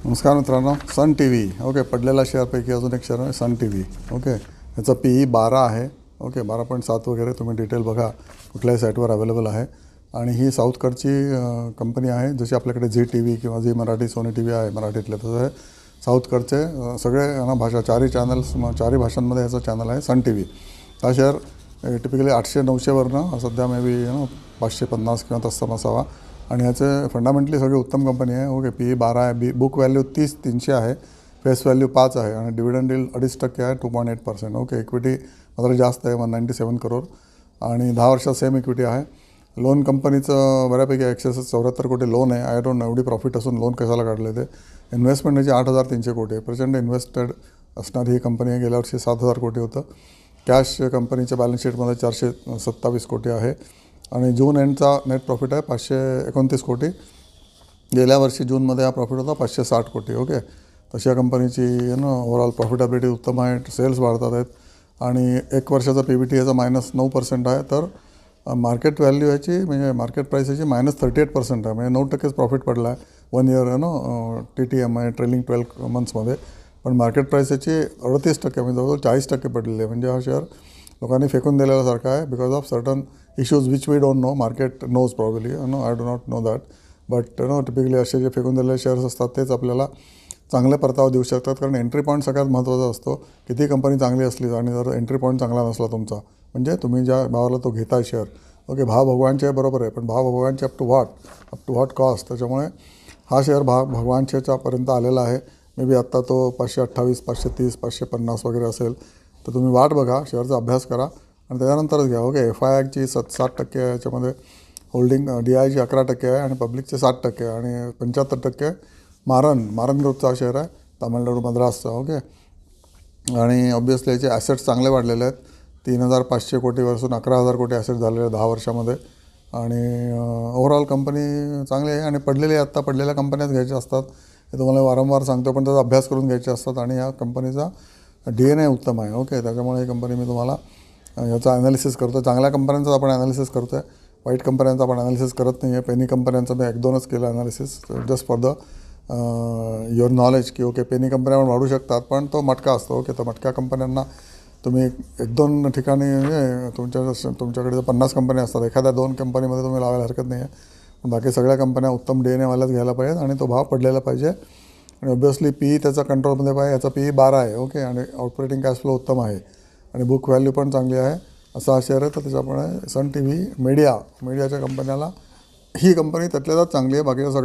नमस्कार मित्रांनो, सन T V okay, पडलेला शेअरपैकी अजून एक शेअर आहे सन टी व्ही. ओके, याचा PE 12 आहे. ओके, 12.7 वगैरे तुम्ही डिटेल बघा, कुठल्याही साईटवर अवेलेबल आहे. आणि ही साऊथकडची कंपनी आहे. जशी आपल्याकडे झी टी व्ही किंवा Zee Marathi, Sony TV आहे मराठीतले, तसं आहे साऊथकडचे सगळे भाषा, चारही चॅनल्स, चारही भाषांमध्ये याचा चॅनल आहे सन टी व्ही. हा शेअर टिपिकली 800-900वरनं सध्या मे बी 550 किंवा तसं असावा. आणि ह्याचे फंडामेंटली सगळी उत्तम कंपनी आहे. ओके, PE 12 आहे, बुक व्हॅल्यू 30-300 आहे, फेस व्हॅल्यू 5 आहे आणि डिव्हिडंड यील्ड 2.5% आहे, 2.8%. ओके, इक्विटी मात्र जास्त आहे, 197 करोड आणि 10 वर्षात सेम इक्विटी आहे. लोन कंपनीचं बऱ्यापैकी 174 कोटी लोन आहे. आय डोंट नो एवढी प्रॉफिट असून लोन कशाला काढले ते. इन्व्हेस्टमेंट याची 8,300 कोटी आहे. प्रचंड इन्व्हेस्टेड असणारी ही कंपनी आहे. गेल्या वर्षी 7,000 कोटी होतं. कॅश कंपनीच्या बॅलन्स शीटमध्ये 427 कोटी आहे आणि जून एंडचा नेट प्रॉफिट आहे 529 कोटी. गेल्या वर्षी जूनमध्ये हा प्रॉफिट होता 560 कोटी. ओके, तशी या कंपनीची ओव्हरऑल प्रॉफिटेबिलिटी उत्तम आहे. सेल्स वाढतात आहेत आणि एक वर्षाचा PBT याचा -9% आहे. तर मार्केट व्हॅल्यू याची म्हणजे मार्केट प्राईस याची -38% आहे, म्हणजे 9%च प्रॉफिट पडला आहे 1 इयर TTM आहे, ट्रेलिंग 12 मंथ्समध्ये. पण मार्केट प्राईस याची 38% म्हणजे जवळजवळ 40% पडलेली आहे. म्हणजे हा शेअर लोकांनी फेकून दिलेल्यासारखा आहे because of certain issues which we don't know. Market knows probably, I do not know that. But typically असे जे फेकून दिलेले शेअर्स असतात तेच आपल्याला चांगले परतावा देऊ शकतात. कारण एंट्री पॉईंट सगळ्यात महत्त्वाचा असतो. किती कंपनी चांगली असली आणि जर एंट्री पॉईंट चांगला नसला तुमचा, म्हणजे तुम्ही ज्या भावाला तो घेताय शेअर, ओके, भाव भगवानचे बरोबर आहे, पण भाव भगवानचे अप टू व्हॉट कॉस्ट. त्याच्यामुळे हा शेअर भाव भगवानच्यापर्यंत आलेला आहे. मे बी आत्ता तो 528, 530, 550 वगैरे असेल. तर तुम्ही वाट बघा, शेअरचा अभ्यास करा आणि त्याच्यानंतरच घ्या. ओके, FIIची 60% आहे याच्यामध्ये होल्डिंग, DIची 11% आहे आणि पब्लिकचे 60% आहे आणि 75% मारन ग्रुपचा शेअर आहे, तामिळनाडू मद्रासचा. ओके, आणि ऑब्व्हियसली याचे ॲसेट्स चांगले वाढलेले आहेत. 3,500 कोटीपासून 11,000 कोटी ॲसेट झालेले आहेत 10 वर्षामध्ये. आणि ओव्हरऑल कंपनी चांगली आहे आणि आत्ता पडलेल्या कंपन्याच घ्यायच्या असतात, हे तुम्हाला वारंवार सांगतो, पण त्याचा अभ्यास करून घ्यायचे असतात. आणि या कंपनीचा DNA उत्तम आहे. ओके, त्याच्यामुळे ही कंपनी मी तुम्हाला याचा ॲनालिसिस करतो. चांगल्या कंपन्यांचं आपण ॲनालिसिस करतो आहे, वाईट कंपन्यांचं आपण ॲनालिसिस करत नाही आहे. पेनी कंपन्यांचं मी 1-2च केलं analysis, just for the your knowledge, की ओके पेनी कंपन्या पण वाढू शकतात, पण तो मटका असतो. ओके, तर मटक्या कंपन्यांना तुम्ही 1-2 ठिकाणी तुमच्याकडे जर 50 कंपन्या असतात, एखाद्या 2 कंपनीमध्ये तुम्ही लावायला हरकत नाही आहे. पण बाकी सगळ्या कंपन्या उत्तम DNA वाल्याच घ्यायला पाहिजेत आणि तो भाव पडलेला पाहिजे. आणि ऑब्व्हियसली PE त्याचा कंट्रोलमध्ये पाहिजे. याचा PE 12 आहे. ओके, आणि ऑपरेटिंग कॅश फ्लो उत्तम आहे आणि बुक व्हॅल्यू पण चांगली आहे. असा हा शेअर आहे. तर त्याच्यामुळे सन टी व्ही मीडियाच्या कंपन्याला ही कंपनी त्यातल्या चांगली आहे. बाकीच्या सगळ्या